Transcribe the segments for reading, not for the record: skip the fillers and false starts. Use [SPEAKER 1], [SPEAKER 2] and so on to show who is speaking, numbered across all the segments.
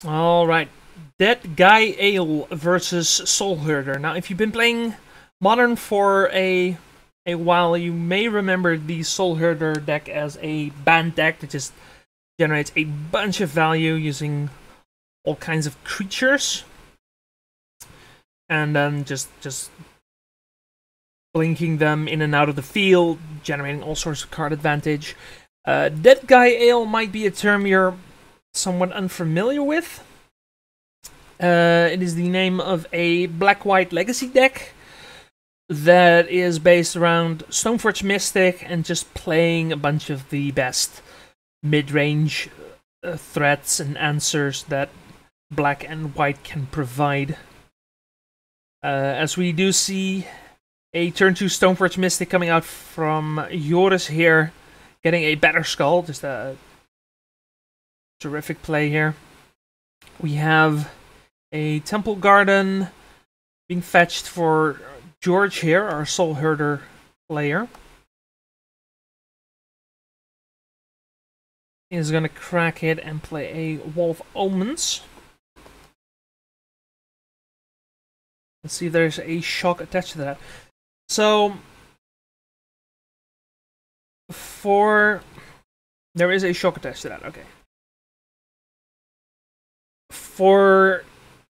[SPEAKER 1] Alright, Dead Guy Ale versus Soulherder. Now, if you've been playing Modern for a while, you may remember the Soulherder deck as a banned deck that just generates a bunch of value using all kinds of creatures. And then just blinking them in and out of the field, generating all sorts of card advantage. Dead Guy Ale might be a term you're somewhat unfamiliar with. It is the name of a black-white legacy deck that is based around Stoneforge Mystic and just playing a bunch of the best mid-range threats and answers that black and white can provide. As we do see a turn 2 Stoneforge Mystic coming out from Joris here, getting a better skull, just a terrific play here. We have a Temple Garden being fetched for George here, our Soulherder player. He's gonna crack it and play a Wall of Omens. Let's see if there's a shock attached to that. So, there is a shock attached to that, okay. For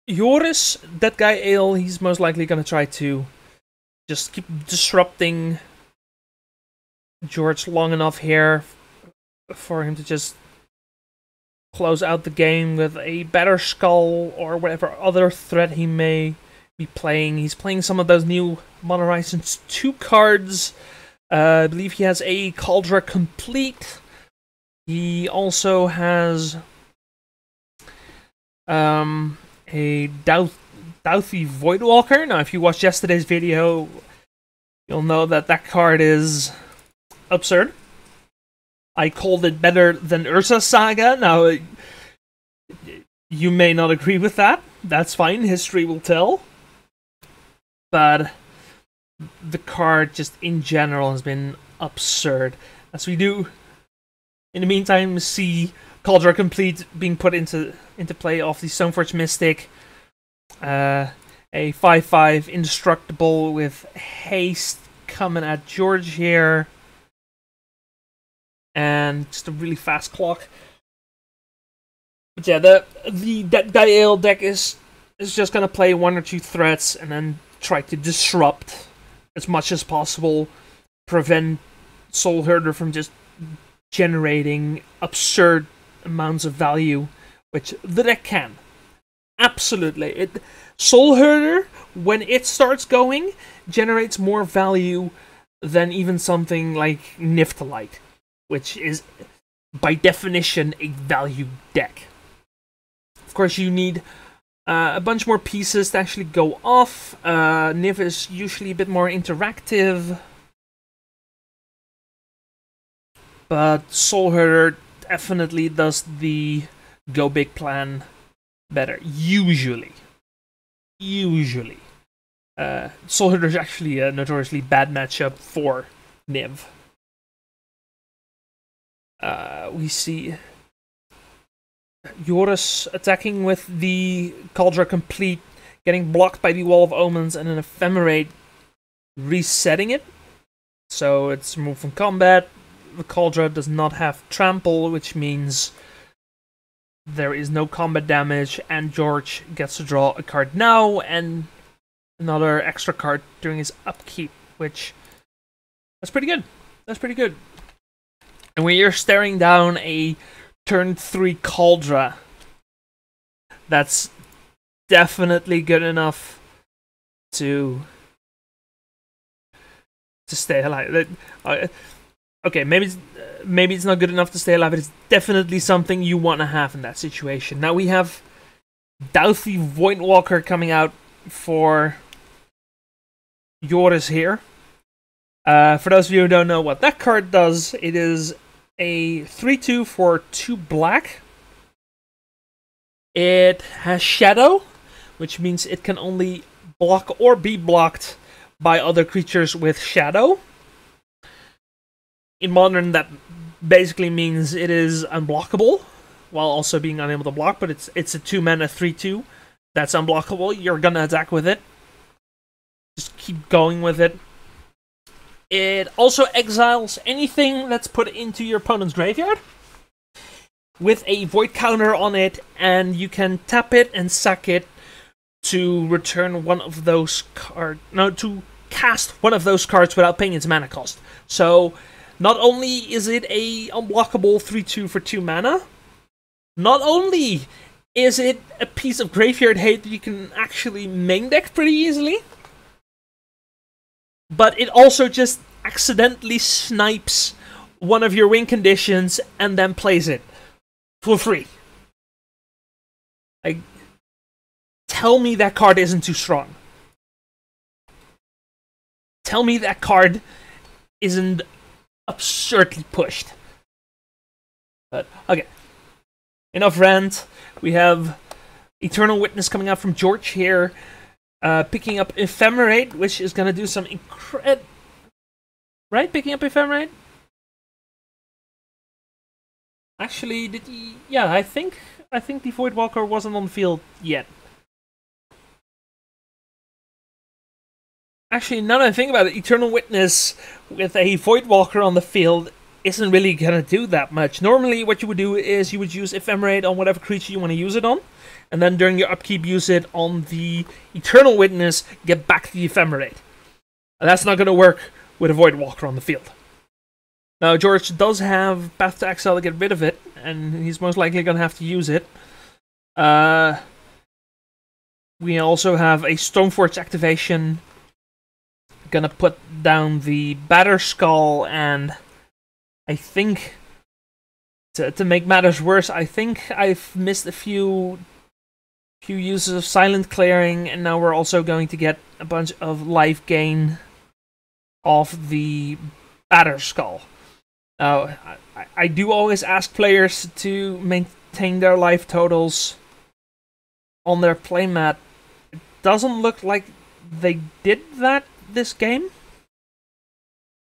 [SPEAKER 1] Joris, that guy Ale, he's most likely going to try to just keep disrupting George long enough here for him to just close out the game with a better skull or whatever other threat he may be playing. He's playing some of those new Modern Horizons 2 cards. I believe he has a Cauldron Complete. He also has a Douthy Voidwalker. Now, if you watched yesterday's video, you'll know that that card is absurd. I called it better than Ursa Saga. Now, you may not agree with that. That's fine. History will tell. But the card, just in general, has been absurd. As we do, in the meantime, see Cauldron Complete being put into play off the Stoneforge Mystic. A 5/5 indestructible with haste coming at George here. And just a really fast clock. But yeah, the Dead Guy Ale deck is just gonna play 1 or 2 threats and then try to disrupt as much as possible, prevent Soulherder from just generating absurd amounts of value, which the deck can. Absolutely. Soulherder, when it starts going, generates more value than even something like Niftalite, which is, by definition, a value deck. Of course, you need a bunch more pieces to actually go off. Niv is usually a bit more interactive, but Soulherder definitely does the go big plan better. Usually. Soulherder is actually a notoriously bad matchup for Niv. We see Joris attacking with the Cauldron Complete, getting blocked by the Wall of Omens, and an Ephemerate resetting it. So it's removed from combat. The Cauldron does not have Trample, which means there is no combat damage, and George gets to draw a card now, and another extra card during his upkeep, which, that's pretty good. That's pretty good. And when you're staring down a turn 3 Cauldron, that's definitely good enough to stay alive. Okay, maybe it's not good enough to stay alive, but it's definitely something you want to have in that situation. Now we have Douthy Voidwalker coming out for Joris here. For those of you who don't know what that card does, it is a 3/2 for 2 black. It has Shadow, which means it can only block or be blocked by other creatures with Shadow. In Modern, that basically means it is unblockable. while also being unable to block, but it's a 2-mana 3/2 that's unblockable. You're gonna attack with it. Just keep going with it. It also exiles anything that's put into your opponent's graveyard with a void counter on it, and you can tap it and sack it to return one of those cards. No, to cast one of those cards without paying its mana cost. So, not only is it a unblockable 3/2 for 2 mana, not only is it a piece of graveyard hate that you can actually main deck pretty easily, but it also just accidentally snipes one of your win conditions and then plays it for free. Like, tell me that card isn't too strong. Tell me that card isn't absurdly pushed. But, okay. Enough rant. We have Eternal Witness coming out from George here. Picking up Ephemerate, which is going to do some Right? Picking up Ephemerate? Actually, did he... Yeah, I think the Voidwalker wasn't on the field yet. Actually, now that I think about it, Eternal Witness with a Voidwalker on the field isn't really gonna do that much. Normally, what you would do is you would use Ephemerate on whatever creature you want to use it on, and then during your upkeep use it on the Eternal Witness, get back the Ephemerate. And that's not gonna work with a Voidwalker on the field. Now, George does have Path to Exile to get rid of it, and he's most likely gonna have to use it. We also have a Stoneforge activation. Gonna put down the Batterskull, and I think to make matters worse, I think I've missed a few uses of Silent Clearing, and now we're also going to get a bunch of life gain off the Batterskull. Now, I do always ask players to maintain their life totals on their playmat. It doesn't look like they did that this game.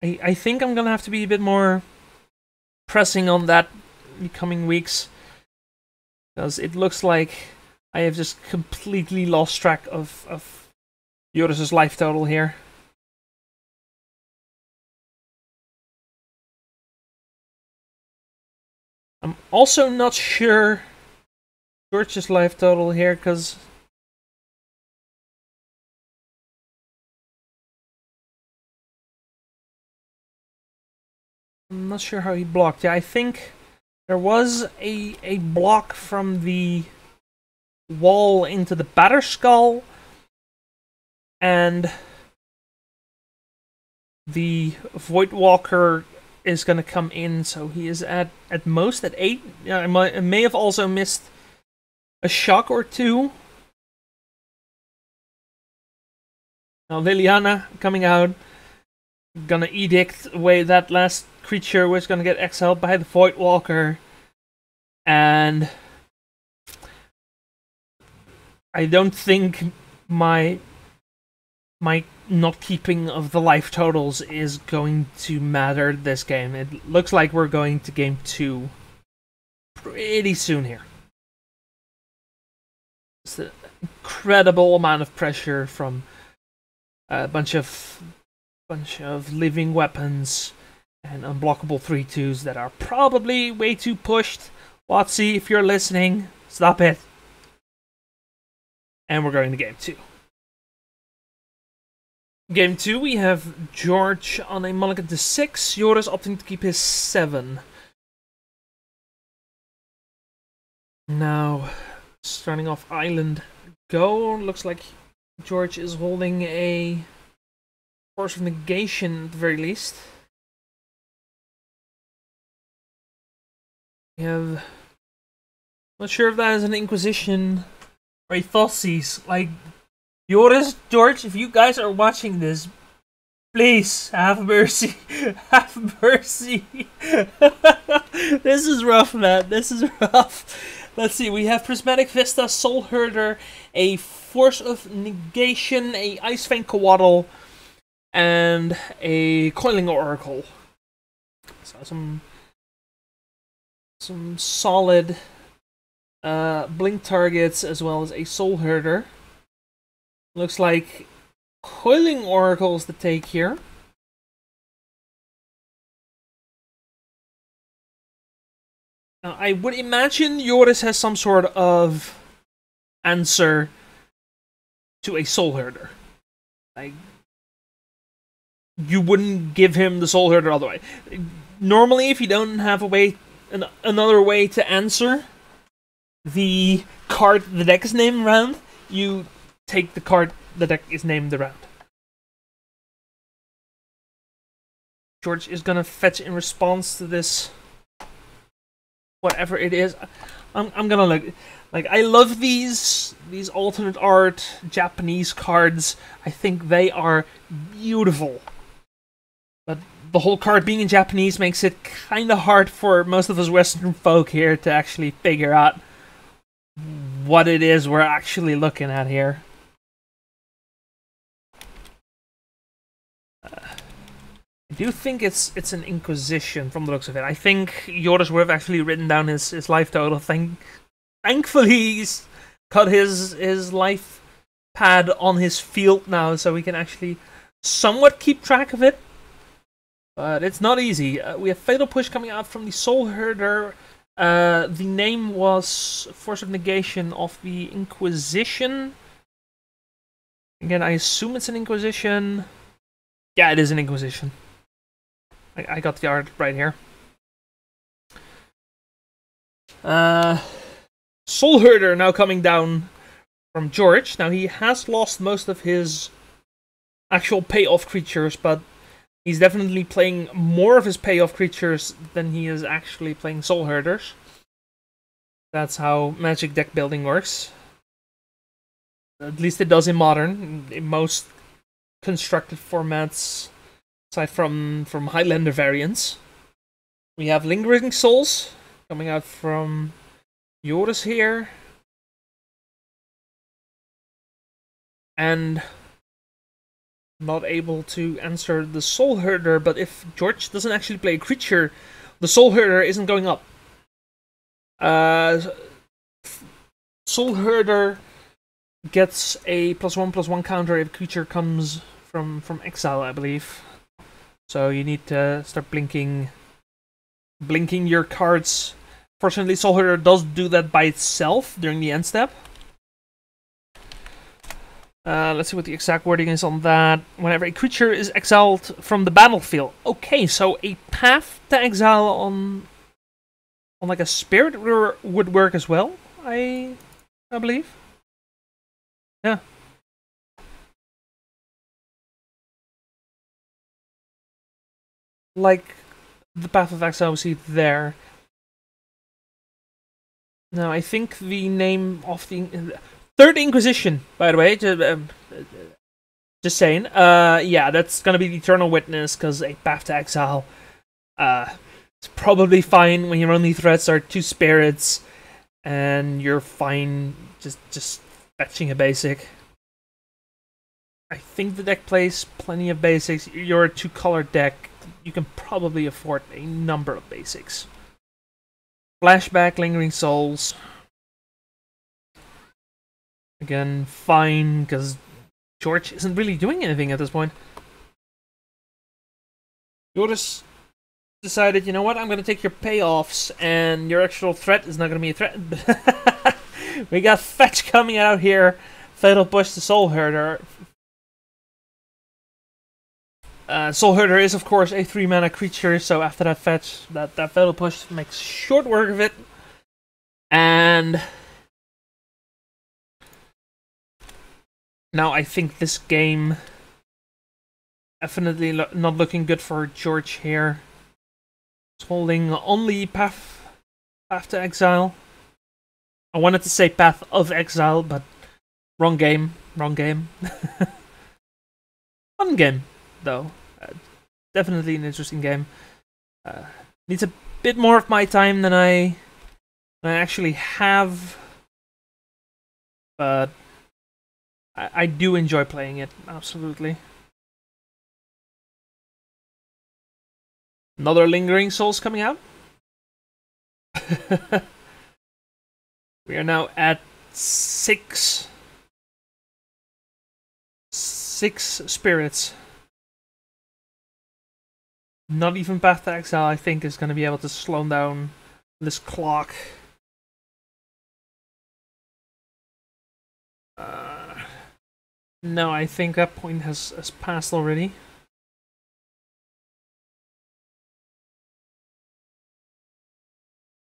[SPEAKER 1] I think I'm gonna have to be a bit more pressing on that in the coming weeks, because it looks like I have just completely lost track of Joris's life total here. I'm also not sure George's life total here, because I'm not sure how he blocked. Yeah, I think there was a block from the wall into the Batterskull, and the Voidwalker is going to come in, so he is at most at 8. Yeah, I may have also missed a shock or two. Now Liliana coming out, gonna edict away that last creature, which is gonna get exiled by the Voidwalker, and I don't think my not keeping of the life totals is going to matter this game. It looks like we're going to game 2 pretty soon here. It's an incredible amount of pressure from a bunch of living weapons and unblockable 3/2s that are probably way too pushed. Watsy, if you're listening, stop it. And we're going to game 2. Game 2, we have George on a mulligan to 6, Joris opting to keep his 7. Now, starting off Island Go, looks like George is holding a Force of Negation at the very least. We have... not sure if that is an Inquisition or a Thoughtsees. Like, Joris, George, if you guys are watching this, please, have mercy. Have mercy. This is rough, man. This is rough. Let's see, we have Prismatic Vista, Soulherder, a Force of Negation, a Icefang Coatl, and a Coiling Oracle. So some solid blink targets, as well as a Soulherder. Looks like Coiling Oracle's the take here. Now, I would imagine Joris has some sort of answer to a Soulherder. Like, you wouldn't give him the Soulherder otherwise. Normally, if you don't have a way, another way to answer the card the deck is named around, you take the card the deck is named around. George is gonna fetch in response to this, whatever it is. I'm gonna look. Like, I love these alternate art Japanese cards. I think they are beautiful. But the whole card being in Japanese makes it kind of hard for most of us Western folk here to actually figure out what it is we're actually looking at here. I do think it's an Inquisition from the looks of it. I think Joris would have actually written down his life total. Thankfully, he's cut his life pad on his field now, so we can actually somewhat keep track of it. But it's not easy. We have Fatal Push coming out from the Soulherder. The name was Force of Negation of the Inquisition. Again, I assume it's an Inquisition. Yeah, it is an Inquisition. I got the art right here. Soulherder now coming down from George. Now, he has lost most of his actual payoff creatures, but he's definitely playing more of his payoff creatures than he is actually playing Soulherders. That's how Magic deck building works. At least it does in Modern. In most constructed formats, aside from Highlander variants. We have Lingering Souls coming out from Joris here. And not able to answer the Soulherder, but if George doesn't actually play a creature, the Soulherder isn't going up. Soulherder gets a +1/+1 counter if creature comes from exile, I believe. So you need to start blinking your cards. Fortunately, Soulherder does do that by itself during the end step. Let's see what the exact wording is on that. Whenever a creature is exiled from the battlefield. Okay, so a path to exile on like a spirit would work as well, I believe. Yeah. Like the Path of Exile we see there. Now, I think the name of the Third Inquisition, by the way, just saying. Yeah, that's gonna be the Eternal Witness, because a Path to Exile, it's probably fine when your only threats are 2 spirits, and you're fine just fetching a basic. I think the deck plays plenty of basics. You're a 2-color deck. You can probably afford a number of basics. Flashback, Lingering Souls. Again, fine, because George isn't really doing anything at this point. Joris decided, you know what, I'm going to take your payoffs, and your actual threat is not going to be a threat. We got Fetch coming out here. Fatal Push to Soulherder. Soulherder is, of course, a 3-mana creature, so after that fetch, that Fatal Push makes short work of it. And now I think this game definitely not looking good for George here. He's holding only Path to Exile. I wanted to say Path of Exile, but wrong game. Fun game, though. Definitely an interesting game. Needs a bit more of my time than I actually have, but I do enjoy playing it, absolutely. Another Lingering Souls coming out. We are now at 6 spirits. Not even Path to Exile, I think, is going to be able to slow down this clock. No, I think that point has passed already.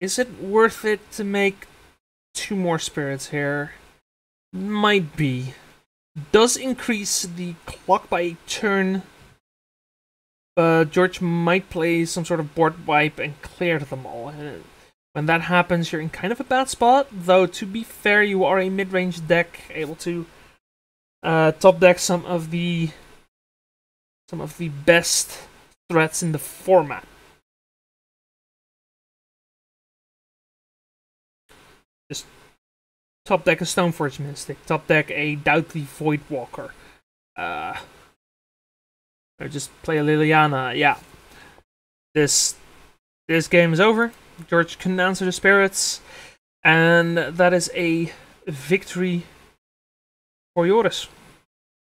[SPEAKER 1] Is it worth it to make 2 more spirits here? Might be. Does increase the clock by a turn. George might play some sort of board wipe and clear them all. When that happens, you're in kind of a bad spot. Though, to be fair, you are a mid-range deck, able to top deck some of the best threats in the format. Just top deck a Stoneforge Mystic, top deck a Doubtly Voidwalker. Or just play a Liliana. Yeah. This game is over. George couldn't answer the spirits. And that is a victory for Joris.